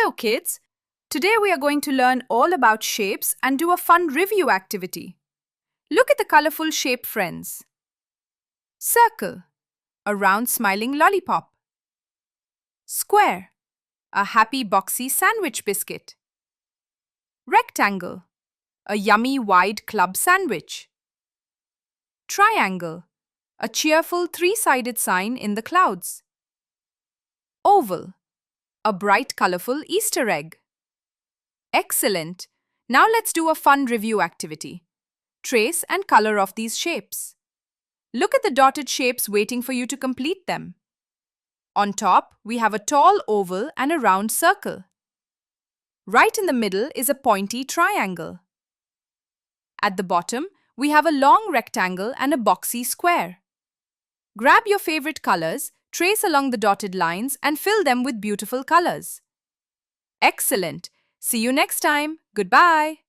Hello kids! Today we are going to learn all about shapes and do a fun review activity. Look at the colorful shape friends. Circle, a round smiling lollipop. Square, a happy boxy sandwich biscuit. Rectangle, a yummy wide club sandwich. Triangle, a cheerful three-sided sign in the clouds. Oval, a bright colorful Easter egg. Excellent! Now let's do a fun review activity. Trace and color of these shapes. Look at the dotted shapes waiting for you to complete them. On top, we have a tall oval and a round circle. Right in the middle is a pointy triangle. At the bottom, we have a long rectangle and a boxy square. Grab your favorite colors, trace along the dotted lines and fill them with beautiful colors. Excellent! See you next time. Goodbye.